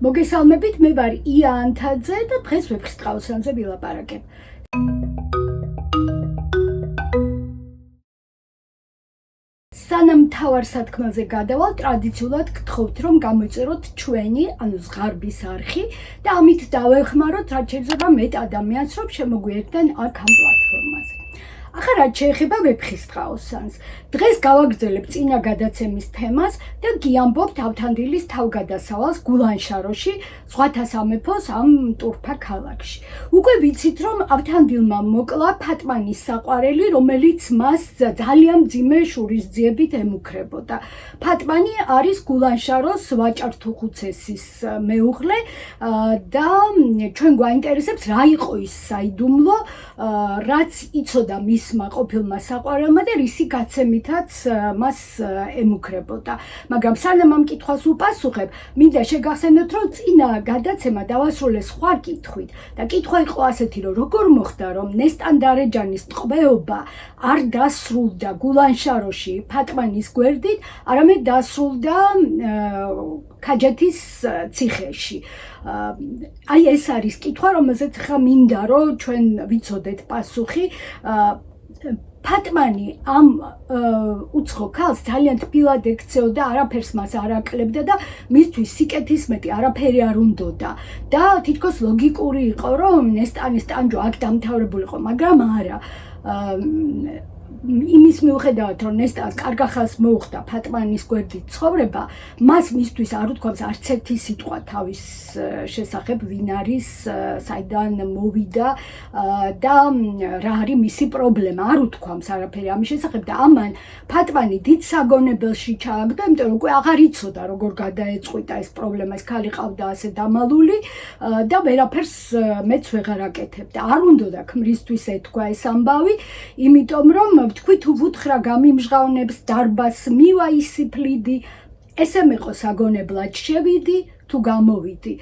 მოგესალმებით, მე ვარ ია ანთაძე და დღეს ვეფხისტყაოსანზე ვილაპარაკებ. სანამ მთავარ სათქმელზე გადავალ, ტრადიციულად გთხოვთ, რომ გამოიწეროთ ჩვენი, ანუ ზღარბის არხი და ამით დავეხმაროთ, რაც შეიძლება მეტ ადამიანს, რომ შემოგვიერთდნენ აქ ამ პლატფორმაზე. ახლა რაც შეეხება ვეფხისტყაოსანს, დღეს გავაგრძელებ წინა გადაცემის თემას და გიამბობთ ავთანდილის თავგადასავალს გულანშაროში, ზღვათა სამეფოს ამ ტურფა ქალაქში. უკვე ვიცით, რომ ავთანდილმა მოკლა ფატმანის საყვარელი, რომელიც მას ძალიან მძიმე შურისძიებით ემუქრებოდა. ფატმანი არის გულანშაროს ვაჭართუხუცესის მეუღლე და ჩვენ გვაინტერესებს რა იყო ის საიდუმლო, რაც იცოდა მისმა ყოფილმა საყვარელმა და რისი გაცემითაც მას ემუქრებოდა. მაგრამ სანამ ამ კითხვას უპასუხებ, მინდა შეგახსენოთ, რომ წინა გადაცემა დავასრულე სხვა კითხვით და კითხვა იყო ასეთი, რომ როგორ მოხდა, რომ ნესტან დარეჯანის ტყვეობა არ დასრულდა გულანშაროში ფატმანის გვერდით, არამედ დასრულდა ქაჯეთის ციხეში. აი ეს არის კითხვა, რომელზეც ხა მინდა, რომ ჩვენ ვიცოდეთ პასუხი. ფატმანი ამ უცხო ქალს ძალიან თბილად ექცეოდა, არაფერს მას არ აკლებდა და მისთვის სიკეთის მეტი არაფერი არ უნდოდა. და თითქოს ლოგიკური იყო, რომ ნესტანის ტანჯვა აქ დამთავრებულიყო, მაგრამ არა. იმის მიუხედავად, რომ ნესტანს კარგ ახალს მოუხდა ფატმანის გვერდით ცხოვრება, მას მისთვის არ უთქვამს არც ერთი სიტყვა თავის შესახებ, ვინ არის, საიდან მოვიდა და რა არის მისი პრობლემა, არ უთქვამს არაფერი ამის შესახებ და ამან ფატმანი დიდ საგონებელში ჩააგდო, იმიტომ რომ უკვე აღარ იცოდა როგორ გადაეწყვიტა ეს პრობლემა, ეს ქალი ყავდა ასე დამალული და ვერაფერს მეც ვეღარ აკეთებდა. არ უნდოდა ქმრისთვის ეთქვა ეს ამბავი, იმიტომ რომ თქვი თუ ვუთხრა გამიმჟღავნებს დარბას მივა ისიფლიდი, ესე მეყო საგონებლად შევიდი თუ გამოვიდი.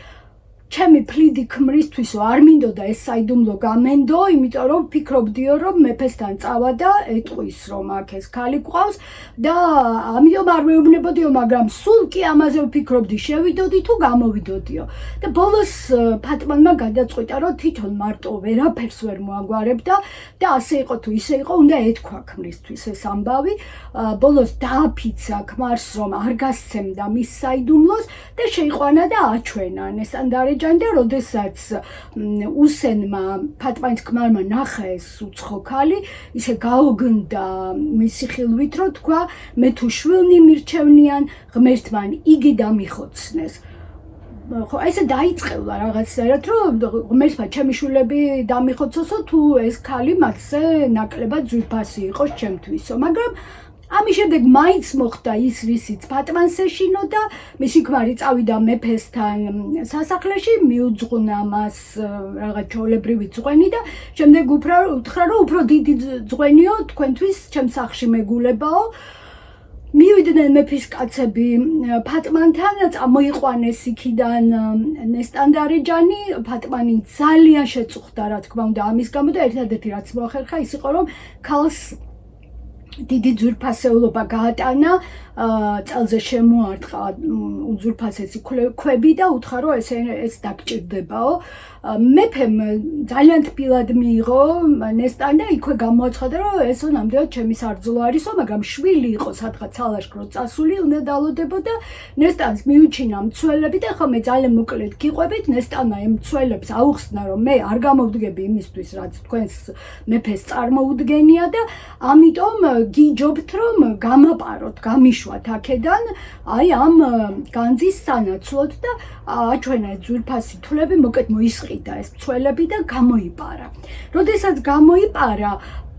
ჩემი ფლიდი ქმრისთვისო არ მინდოდა ეს საიდუმლო გამენდო, იმიტომ რომ ფიქრობდიო, რომ მეფესთან წავა და ეტყვის, რომ აქ ეს ქალი გვყავს და ამიტომ არ მეუბნებოდიო, მაგრამ სულ კი ამაზე ვფიქრობდი, შევიდოდი თუ გამოვიდოდიო. და ბოლოს ფატმანმა გადაწყვიტა, რომ თვითონ მარტო ვერაფერს ვერ მოაგვარებდა და ასე იყო თუ ისე იყო, უნდა ეთქვა ქმრისთვის ეს ამბავი. ბოლოს დააფიცა ქმარს, რომ არ გასცემდა მის საიდუმლოს და შეიყვანა და აჩვენა ნესტან და როდესაც უსენმა ფატმანის ქმარმა ნახა ეს უცხო ქალი, ისე გაოგნდა მისი ხილვით, რომ თქვა, მე თუ შვილნი მირჩევნიან, ღმერთმან იგი დამიხოცნეს. ხო, ესე დაიწყევლა რაღაცნაირად, რომ ღმერთმა ჩემი შვილები დამიხოცოსო, თუ ეს ქალი მათზე ნაკლებად ძვირფასი იყოს ჩემთვისო, მაგრამ ამის შემდეგ მაინც მოხდა ის, რისიც ფატმანს ეშინო და მისი ქმარი წავიდა მეფესთან სასახლეში, მიუძღვნა მას რაღაც ჩვეულებრივი ძღვენი და შემდეგ უთხრა, რომ უფრო დიდი ძღვენიო თქვენთვის ჩემს სახლში მეგულებაო. მივიდნენ მეფის კაცები ფატმანთან, წამოიყვანეს იქიდან ნესტან დარეჯანი, ფატმანი ძალიან შეწუხდა, რა თქმა უნდა, ამის გამო და ერთადერთი რაც მოახერხა ის იყო, რომ ქალს დიდი ძვირფასეულობა გაატანა, წელზე შემოარტყა უძვირფასესი ქვები და უთხრა, რომ ეს დაგჭირდებაო. მეფემ ძალიან თბილად მიიღო ნესტანი და იქვე გამოაცხადა, რომ ესო ნამდვილად ჩემი სარძოლო არისო, მაგრამ შვილი იყო სადღაც ალაშქროდ წასული, უნდა დალოდებოდა. ნესტანს მიუჩინა მცველები და ხო მე ძალიან მოკლედ გიყვებით, ნესტანმა იმ მცველებს აუხსნა, რომ მე არ გამოვდგები იმისთვის, რაც თქვენს მეფეს წარმოუდგენია და ამიტომ გიჯობთ, რომ გამაპაროთ, გამიშვათ აქედან, აი ამ განძის სანაცვლოდ და აჩვენა ეს ძვირფასი თვლები, მოკეთ მოისყიდა ეს მცველები და გამოიპარა. როდესაც გამოიპარა,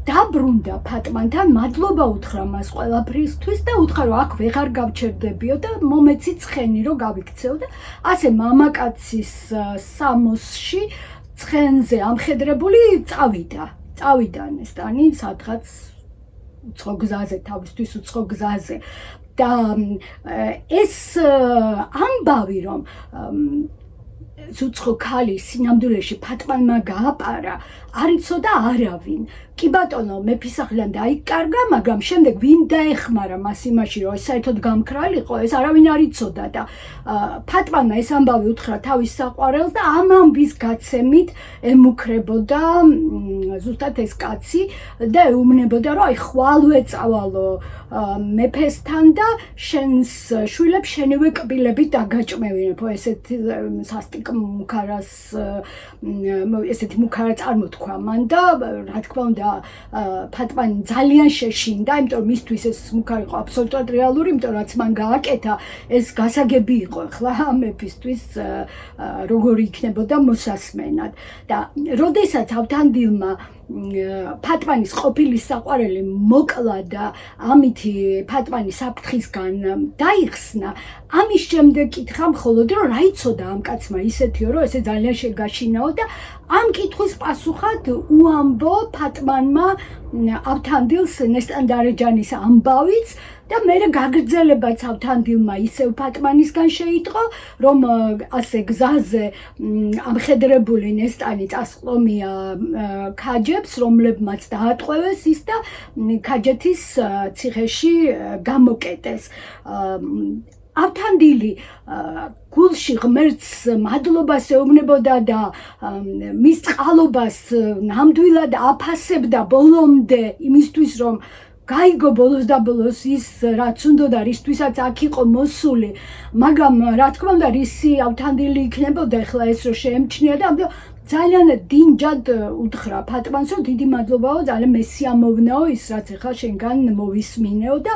დაბრუნდა ფატმანთან, მადლობა უთხრა მას ყველაფრისთვის და უთხრა, რომ აქ ვეღარ გავჩერდებიო და მომეცი ცხენი, რომ გავიქცეო და ასე მამაკაცის სამოსში ცხენზე ამხედრებული წავიდა ნესტანი სადღაც უცხო გზაზე, თავისთვის უცხო გზაზე და ეს ამბავი, რომ უცხო ქალი სინამდვილეში ფატმანმა გააპარა, არ იცოდა არავინ. კი ბატონო მეფისახლიდან დაიკარგა, მაგრამ შემდეგ ვინ დაეხმარა მას იმაში, რომ საერთოდ გამქრალიყო, ეს არავინ არ იცოდა და ფატმანმა ეს ამბავი უთხრა თავის საყვარელს და ამ ამბის გაცემით ემუქრებოდა ზუსტად ეს კაცი და ეუბნებოდა, რომ აი ხვალვე წავალო მეფესთან და შენს შვილებს შენივე კბილებით დაგაჭმევინებო, ესეთი სასტიკ მუქარას ესეთი მუქარა წარმოთქვა მან და რა თქმა უნდა ფატმანი ძალიან შეშინდა, იმიტომ რომ მისთვის ეს მუქარი იყო აბსოლუტურად რეალური, იმიტომ რაც მან გააკეთა ეს გასაგები იყო ხლა მეფისთვის როგორი იქნებოდა მოსასმენად და როდესაც ავთანდილმა ფატმანის ყოფილი საყვარელი მოკლა და ამითი ფატმანი საფრთხისგან დაიხსნა, ამის შემდეგ კითხა მხოლოდ რომ რა იცოდა ამ კაცმა ისეთიო, რომ ესე ძალიან შეგაშინაო და ამ კითხვის პასუხად უამბო ფატმანმა ავთანდილს ნესტანდარეჯანის ამბავიც და მერე გაგრძელებაც ავთანდილმა ისევ ფატმანისგან შეიტყო, რომ ასე გზაზე ამხედრებული ნესტანი წასყლომია ქაჯებს, რომლებმაც დაატყვევეს ის და ქაჯეთის ციხეში გამოკეტეს. ავთანდილი გულში ღმერთს მადლობას ეუბნებოდა და მის წყალობას ნამდვილად აფასებდა ბოლომდე იმისთვის, რომ გაიგო ბოლოს და ბოლოს ის რაც უნდა რისთვისაც აქ იყო მოსული, მაგრამ რა თქმა უნდა რისი ავთანდილი იქნებოდა ახლა ეს რომ შეემჩნია და ძალიან დინჯად უთხრა ფატმანს, რომ დიდი მადლობაო, ძალიან მესიამოვნაო ის რაც ახლა შენგან მოვისმინეო და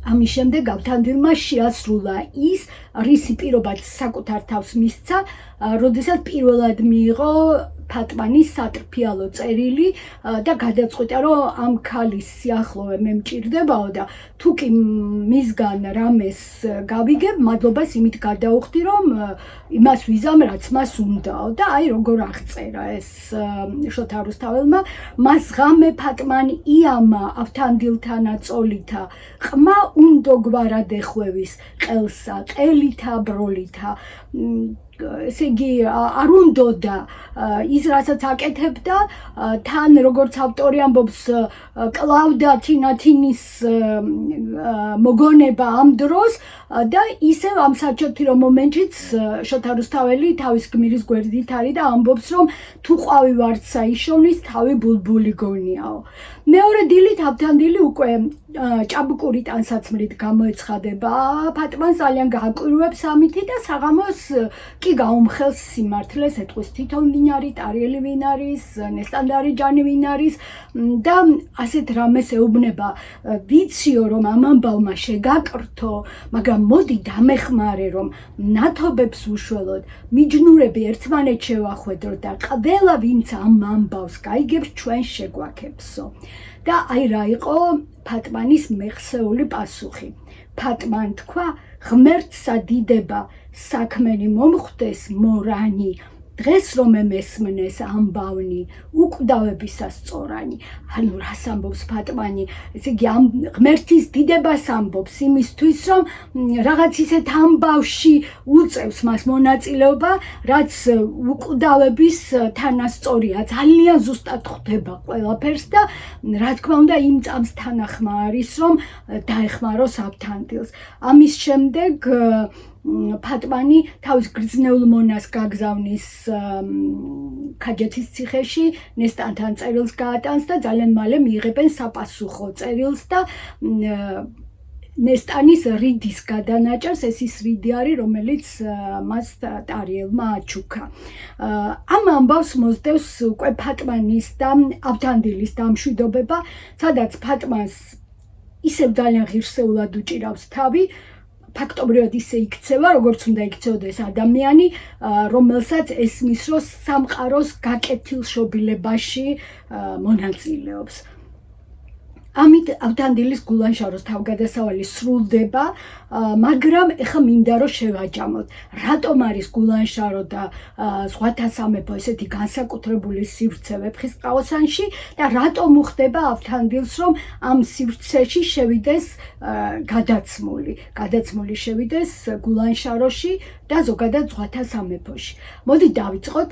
ამის შემდეგ ავთანდილმა შეასრულა ის, რისი პირობაც საკუთარ თავს მისცა, როდესაც პირველად მიიღო ფატმანის სატრფიალო წერილი და გადაწყვიტა, რომ ამ ქალის სიახლოვე მე მჭირდებაო და თუ კი მისგან რამეს გავიგებ, მადლობას იმით გადაუხდი, რომ იმას ვიზამ, რაც მას უნდაო და აი როგორ აღწერა ეს შოთა რუსთაველმა, მას ღამე ფატმანი იამა ავთანდილთანა წოლითა, ყმა უნდო გვარად ეხვევის ყელსა, ყელითა ბროლითა, ესე იგი არ უნდოდა ის რასაც აკეთებდა, თან როგორც ავტორი ამბობს, კლავდა თინათინის მოგონება ამ დროს და ისევ ამ საჩოთირო მომენტშიც შოთა რუსთაველი თავის გმირის გვერდით არის და ამბობს, რომ თუ ყვავი ვარდსა იშოვნის, თავი ბულბული გონიაო. მეორე დილით ავთანდილი უკვე ჭაბუკური ტანსაცმლით გამოეცხადება ფატმანს, ძალიან გააკვირვებს ამითი და საღამოს კი გაუმხელს სიმართლეს, ეტყვის თვითონ ვინ არის, ტარიელი ვინ არის, ნესტანდარეჯანი ვინ არის და ასეთ რამეს ეუბნება, ვიციო რომ ამ ამბავმა შეგაკრთო, მაგრამ მოდი დამეხმარე, რომ ნათობებს უშველოდ, მიჯნურები ერთმანეთს შევახვედროთ და ყველა ვინც ამ ამბავს გაიგებს, ჩვენ შეგვაქებსო. და აი რა იყო ფატმანის მეხსეული პასუხი. ფატმან თქვა, ღმერთსა დიდება, საქმენი მომხვდეს მორანი, დღეს რომ მესმნეს ამბავნი, უკვდავებისას სწორანი. ანუ რას ამბობს ფატმანი? ესე იგი ამ ღმერთის დიდებას ამბობს იმისთვის, რომ რაღაც ისეთ ამბავში უწევს მას მონაწილეობა, რაც უკვდავების თანასწორია, ძალიან ზუსტად ხვდება ყველაფერს და რა თქმა უნდა იმ წამს თანახმა არის, რომ დაეხმაროს ავთანდილს. ამის შემდეგ ფატმანი თავის გრძნეულ მონას გაგზავნის ქაჯეთის ციხეში, ნესტანთან წერილს გაატანს და ძალიან მალე მიიღებენ საპასუხო წერილს და ნესტანის რიდის გადანაჭერს, ეს ის რიდი არის, რომელიც მას ტარიელმა აჩუქა. ამ ამბავს მოსდევს უკვე ფატმანის და ავთანდილის დამშვიდობება, სადაც ფატმანს ისევ ძალიან ღირსეულად უჭირავს თავი, ფაქტობრივად ისე იქცევა, როგორც უნდა იქცეოდეს ადამიანი, რომელსაც ესმის, რომ სამყაროს გაკეთილ შობილებაში მონაწილეობს. ამით ავთანდილის გულანშაროს თავგადასავალი სრულდება, მაგრამ ეხა მინდა რომ შევაჯამოთ, რატომ არის გულანშარო და ზღვათა სამეფო ესეთი განსაკუთრებული სივრცე ვეფხისტყაოსანში და რატომ უხდება ავთანდილს რომ ამ სივრცეში შევიდეს გადაცმული შევიდეს გულანშაროში და ზოგადად ზღვათა სამეფოში. მოდი დავიწყოთ.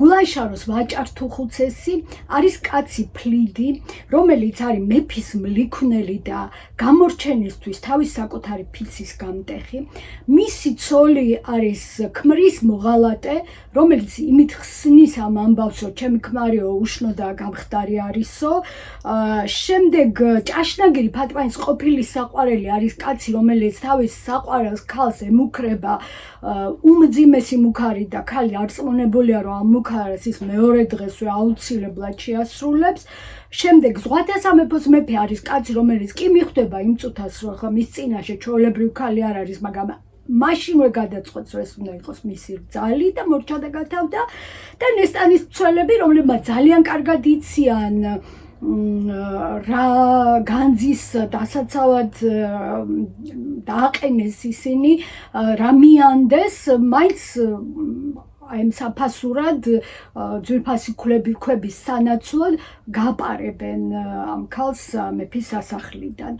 გულანშაროს ვაჭართუხუცესი არის კაცი ფლიდი, რომელიც არის მეფის მლიქვნელი და გამორჩენისთვის თავის საკუთარი ფიცის გამტეხი. მისი ცოლი არის ქმრის მოღალატე, რომელიც იმით ხსნის ამ ამბავს, რომ ჩემი ქმარიო უშნო და გამხდარი არისო. შემდეგ ჭაშნაგირი ფატმანის ყოფილი საყვარელი არის კაცი, რომელიც თავის საყვარელს ქალს ემუქრება, უმძიმესი მუქარი და ქალი არწმუნებულია, რომ ამ მუქარას ის მეორე დღესვე აუცილებლად შეასრულებს. შემდეგ ზღვათა სამეფოს მეფე არის კაცი, რომელიც კი მიხვდება იმ წუთას, რომ ხა მის წინაშე ჩვეულებრივი ქალი არ არის, მაგრამ მაშინვე გადაწყვეტს, რომ ეს უნდა იყოს მისი რძალი და მორჩა და გათავდა. და ნესტანის მცველები, რომლებმაც ძალიან კარგად იციან რა განძის დასაცავად დააყენეს ისინი, რა მიანდეს, მაინც აი საფასურად ძვირფასი ქვების სანაცვლოდ გაპარებენ ამ ქალს მეფის სასახლიდან.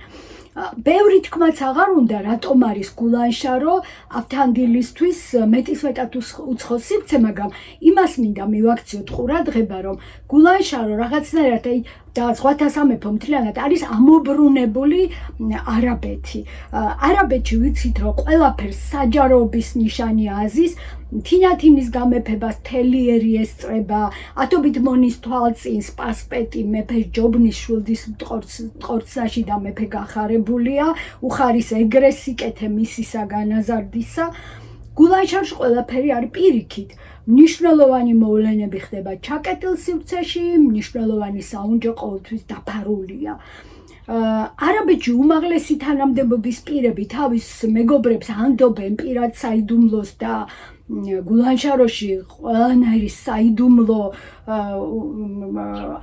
ბევრი თქმაც აღარ უნდა, რატომ არის გულანშარო ავთანდილისთვის მეტისმეტად უცხო სივრცე, მაგრამ იმას მინდა მივაქციოთ ყურადღება, რომ გულანშარო რაღაცნაირად და ზღვათა სამეფო მთლიანად არის ამობრუნებული არაბეთი. არაბეთში ვიცით, რომ ყველაფერს საჯაროობის ნიშანი აზის, თინათინის გამეფებას თელიერი ესწრება, ათობით მონის თვალწინ სპასპეტი მეფე ჯობნის შვილდის მტყორცნაში და მეფე გახარებულია, უხარის ეგრესიკეთე მისისა განაზარდისა. გულანშარში ყველაფერი არის პირიქით. მნიშვნელოვანი მოვლენები ხდება ჩაკეტილ სივრცეში, მნიშვნელოვანი საუნჯო ყოველთვის დაფარულია. არაბეთში უმაღლესი თანამდებობის პირები თავის მეგობრებს ანდობენ პირად საიდუმლოს და გულანშაროში ყველანაირი საიდუმლო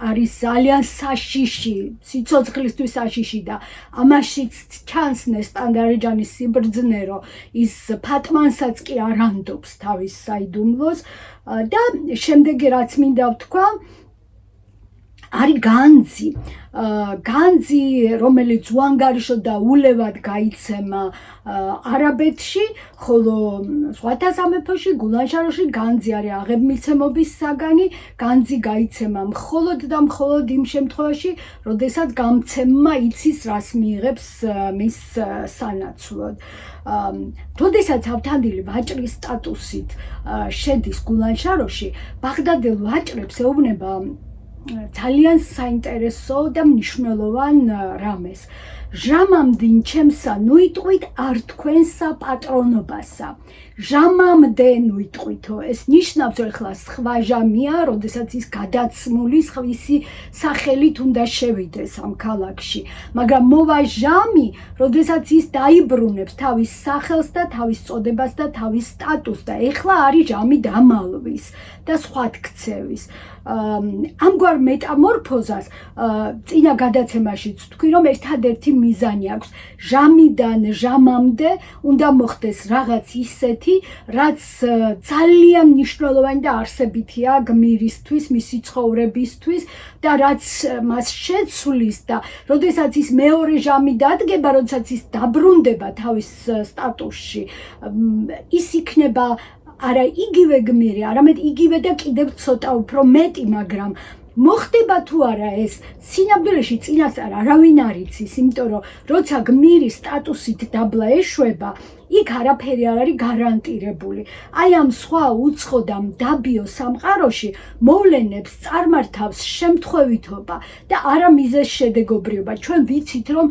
არის ძალიან საშიში, სიცოცხლისთვის საშიში და ამაშიც ჩანს ნესტანდარეჯანის სიბრძნე, რომ ის ფატმანსაც კი არ ანდობს თავის საიდუმლოს და შემდეგი რაც მინდა ვთქვა, არის განძი, რომელიც ზუანგარიშო და ულევად გაიცემა არაბეთში, ხოლო ზღვათა სამეფოში, გულანშაროში განძი არის აღებმიცემობის საგანი, განძი გაიცემა მხოლოდ და მხოლოდ იმ შემთხვევაში, როდესაც გამცემმა იცის, რას მიიღებს მის სანაცვლოდ. როდესაც ავთანდილი ვაჭრის სტატუსით შედის გულანშაროში, ბაღდადელ ვაჭრებს ეუბნება ძალიან საინტერესო და მნიშვნელოვან რამეს. ჟამამდინ ჩემსა ნუიტყვით არ თქვენსა პატრონობასა. ჟამამდე ნუიტყვითო, ეს ნიშნავს, რომ ახლა სხვა ჟამია, როდესაც ის გადაცმული სხვისი სახელით უნდა შევიდეს ამ ქალაქში. მაგრამ მოვა ჟამი, როდესაც ის დაიბრუნებს თავის სახელს და თავის წოდებას და თავის სტატუსს და ეხლა არის ჟამი დამალვის და სხვა ქცევის. ამგვარ მეტამორფოზას წინა გადაცემაშიც თქვი, რომ ერთადერთი მიზანი აქვს. ჟამიდან ჟამამდე უნდა მოხდეს რაღაც ისეთი, რაც ძალიან მნიშვნელოვანი და არსებითია გმირისთვის, მისი ცხოვრებისთვის და რაც მას შეცვლის და როდესაც ის მეორე ჟამი დადგება, როდესაც ის დაბრუნდება თავის სტატუსში, ის იქნება არა იგივე გმირი, არამედ იგივე და კიდევ ცოტა უფრო მეტი, მაგრამ მოხდება თუ არა ეს, სინამდვილეში წინასწარ არავინ არ იცის, იმიტომ რომ როცა გმირის სტატუსით დაბლა ეშვება, იქ არაფერი არ არის გარანტირებული. აი ამ სხვა უცხო და მდაბიო სამყაროში მოვლენებს წარმართავს შემთხვევითობა და არა მიზეზ შედეგობრიობა. ჩვენ ვიცით, რომ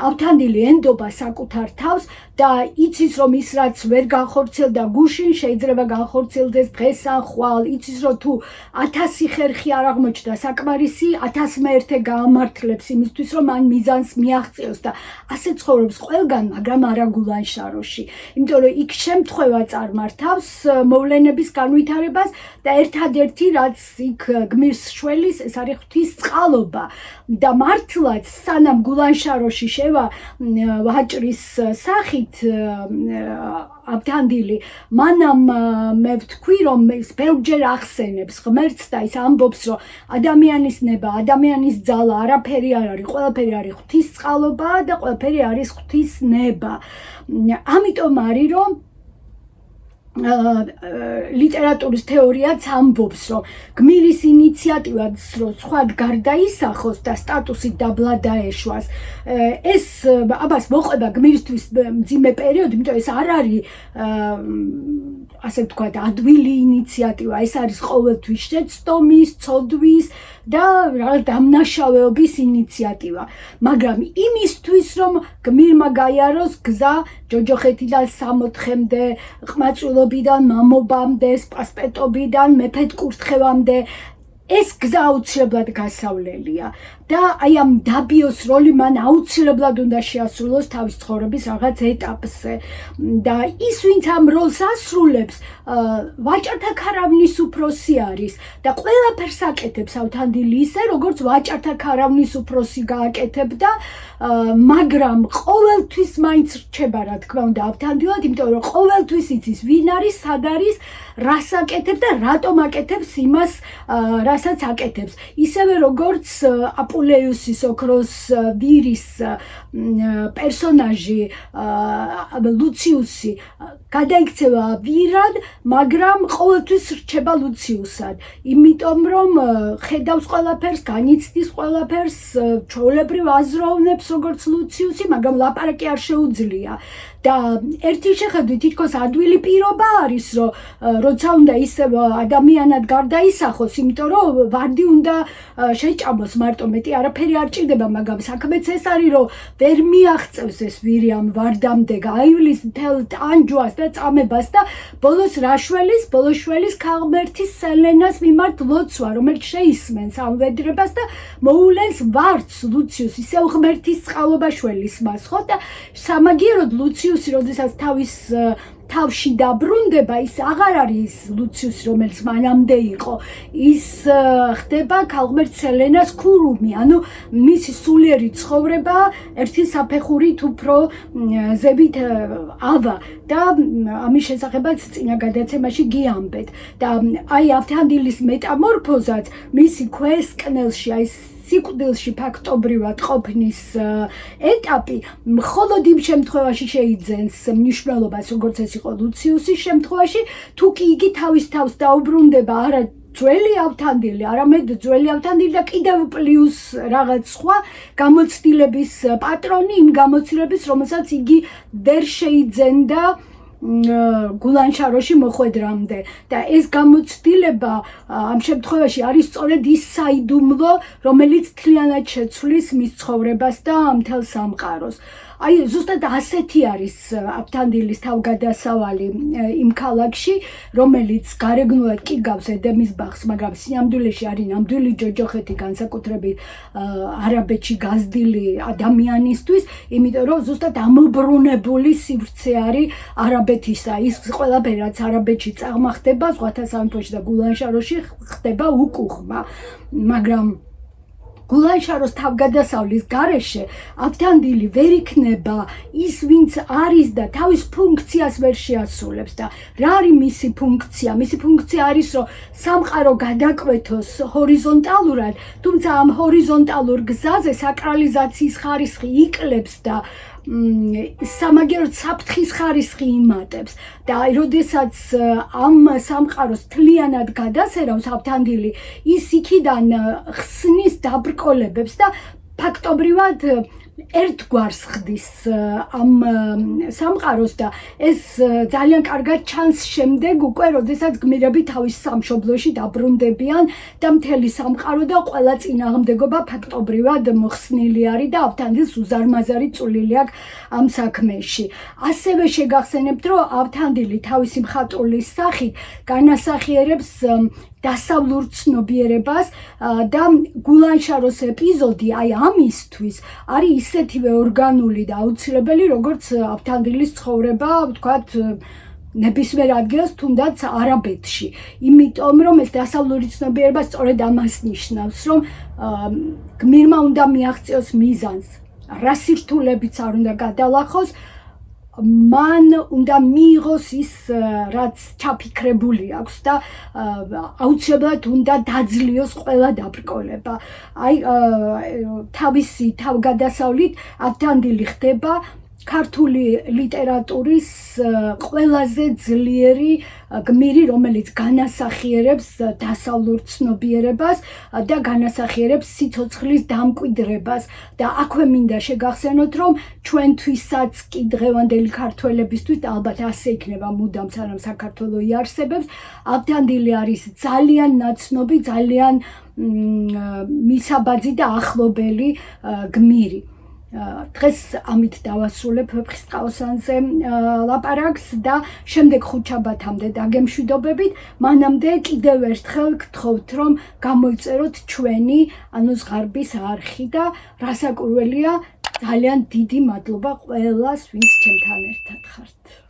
ავთანდილი ენდობა საკუთარ თავს და იცის, რომ ის რაც ვერ განხორციელდა გუშინ, შეიძლება განხორციელდეს დღეს ან ხვალ. იცის, რომ თუ 1000 ხერხი არ აღმოჩნდა საკმარისი, 1000-მე გაამართლებს იმისთვის, რომ მან მიზანს მიაღწიოს და ასე ცხოვრობს ყველგან, მაგრამ არა გულანშაროში. იმიტომ რომ იქ შემთხვევა წარმართავს მოვლენების განვითარებას და ერთადერთი რაც იქ გმირს შველის ეს არის ღვთისწყალობა და მართლაც სანამ გულანშაროში შევა ვაჭრის სახით ავთანდილი მანამ მე ვთქვი რომ ეს ბევრჯერ ახსენებს ღმერთს და ის ამბობს რომ ადამიანის ნება ადამიანის ძალა არაფერი არ არის ყველაფერი არის ღვთისწყალობა და ყველაფერი არის ღვთის ნება ამიტომ არის რომ ლიტერატურის თეორიაც ამბობს რომ გმირის ინიციატივას რომ სხვა გარდაისახოს და სტატუსით დაბლა დაეშვას ეს აბას მოყვება გმირისთვის მძიმე პერიოდი იმიტომ ეს არ არის ასე ვთქვათ ადვილი ინიციატივა ეს არის ყოველთვის შეცდომის ცოდვის და რაღაც დამნაშავეობის ინიციატივა მაგრამ იმისთვის რომ გმირმა გაიაროს გზა ჯოჯოხეთიდან 64-მდე ყმაწვილობიდან მამობამდე სპასპეტობიდან მეფედ კურთხევამდე ეს გზა აუცილებლად გასავლელია და აი ამ დაბიოს როლი მან აუცილებლად უნდა შეასრულოს თავის ცხოვრების რაღაც ეტაპზე და ის ვინც ამ როლს ასრულებს ვაჭართა ქარავნის უფროსი არის და ყველაფერს აკეთებს ავთანდილი ისე როგორც ვაჭართა ქარავნის უფროსი გააკეთებდა მაგრამ ყოველთვის მაინც რჩება რა თქმა უნდა ავთანდილად იმიტომ რომ ყოველთვის იცის ვინ არის სად არის რას აკეთებს და რატომ აკეთებს იმას რასაც აკეთებს ისევე როგორც აპულეუსის ოქროს ვირის პერსონაჟი ლუციუსი გადაიქცევა ვირად მაგრამ ყოველთვის რჩება ლუციუსად იმიტომ რომ ხედავს ყველაფერს განიცდის ყველაფერს ჩვეულებრივ აზროვნებს როგორც ლუციუსი მაგრამ ლაპარაკი არ შეუძლია და ერთი შეხედვით თითქოს ადვილი პირობა არის რომ როცა უნდა ისე ადამიანად გარდაისახოს იმიტომ რომ ვარდი უნდა შეჭამოს მარტო მეტი არაფერი არ ჭირდება მაგრამ საქმეც ეს არის რომ ვერ მიაღწევს ეს ვირი ამ ვარდამდე გაივლის მთელ ტანჯვას და წამებას და ბოლოს შველის ქალღმერთის სელენას მიმართ ლოცვა რომელიც შეისმენს ამ ვედრებას და მოულენს ვარდს ლუციუს ისევ ღმერთის წყალობა შველის მას ხო და სამაგიეროდ ლუციუსი როდესაც თავში დაბრუნდება ის აღარ არის ლუციუსი რომელიც მანამდე იყო ის ხდება ქალღმერთ სელენას ქურუმი ანუ მისი სულიერი ცხოვრება ერთი საფეხურით უფრო ზებით ავა და ამის შესახებაც წინა გადაცემაში გიამბეთ და აი ავთანდილის მეტამორფოზაც მისი ქვესკნელში აი სიკვდილში ფაქტობრივად ყოფნის ეტაპი მხოლოდ იმ შემთხვევაში შეიძენს მნიშვნელობას როგორც ეს იყო ლუციუსის შემთხვევაში თუ კი იგი თავის თავს დაუბრუნდება არა ძველი ავთანდილი არამედ ძველი ავთანდილი და კიდევ პლუს რაღაც სხვა გამოცდილების პატრონი იმ გამოცდილების რომელსაც იგი ვერ შეიძენდა გულანშაროში მოხვედრამდე და ეს გამოცდილება ამ შემთხვევაში არის სწორედ ის საიდუმლო რომელიც მთლიანად შეცვლის მის ცხოვრებას და მთელ სამყაროს აი ზუსტად ასეთი არის ავთანდილის თავგადასავალი იმ ქალაქში რომელიც გარეგნულად კი გავს ედემის ბაღს მაგრამ სინამდვილეში არის ნამდვილი ჯოჯოხეთი განსაკუთრებით არაბეთში გაზრდილი ადამიანისთვის იმიტომ რომ ზუსტად ამობრუნებული სივრცე არის არაბეთისა ის ყველაფერი რაც არაბეთში წამახდება ზღვათა სამეფოში და გულანშაროში ხდება უკუღმა მაგრამ გულანშაროს თავგადასავლის გარეშე ავთანდილი ვერ იქნება ის ვინც არის და თავის ფუნქციას ვერ შეასრულებს და რა არის მისი ფუნქცია? მისი ფუნქცია არის რომ სამყარო გადაკვეთოს ჰორიზონტალურად, თუმცა ამ ჰორიზონტალურ გზაზე საკრალიზაციის ხარისხი იკლებს და სამაგეროდ საფრთხის ხარისხი იმატებს და როდესაც ამ სამყაროს თლიანად გადასერავს ავთანდილი ის იქიდან ხსნის დაბრკოლებებს და ფაქტობრივად ერთგვარს ხდის ამ სამყაროს და ეს ძალიან კარგად ჩანს შემდეგ უკვე როდესაც გმირები თავის სამშობლოში დაბრუნდებიან და მთელი სამყარო და ყველა წინააღმდეგობა ფაქტობრივად მოხსნილი არის და ავთანდილს უზარმაზარი წვლილი აქვს ამ საქმეში. ასევე შეგახსენებთ რომ ავთანდილი თავისი მხატვრული სახით განასახიერებს დასავლურ ცნობიერებას და გულანშაროს ეპიზოდი აი ამისთვის არის ისეთივე ორგანული და აუცილებელი, როგორც ავთანდილის ცხოვრება, ვთქვათ, ნებისმიერ ადგილას, თუნდაც არაბეთში. იმიტომ რომ ეს დასავლური ცნობიერება სწორედ ამას ნიშნავს, რომ გმირმა უნდა მიაღწიოს მიზანს, რა სირთულებიც არ უნდა გადალახოს, მან უნდა მიიღოს ის, რაც ჩაფიქრებული აქვს და აუცილებლად უნდა დაძლიოს ყველა დაბრკოლება. აი თავისი თავგადასავლით ავთანდილი ხდება ქართული ლიტერატურის ყველაზე ძლიერი გმირი, რომელიც განასახიერებს დასავლურ ცნობიერებას და განასახიერებს სიცოცხლის დამკვიდრებას და აქვე მინდა შეგახსენოთ, რომ ჩვენთვისაც კი დღევანდელი ქართველებისთვის და ალბათ ასე იქნება მუდამ, სანამ საქართველო იარსებებს, ავთანდილი არის ძალიან ნაცნობი, ძალიან მისაბაძი და ახლობელი გმირი. დღეს ამით დავასრულებ ვეფხისტყაოსანზე ლაპარაკს და შემდეგ ხუთშაბათამდე დაგემშვიდობებით. მანამდე კიდევ ერთხელ გთხოვთ, რომ გამოიწეროთ ჩვენი, ანუ ზღარბის არხი და რასაკურველია, ძალიან დიდი მადლობა ყველას, ვინც ჩემთან ერთად ხართ.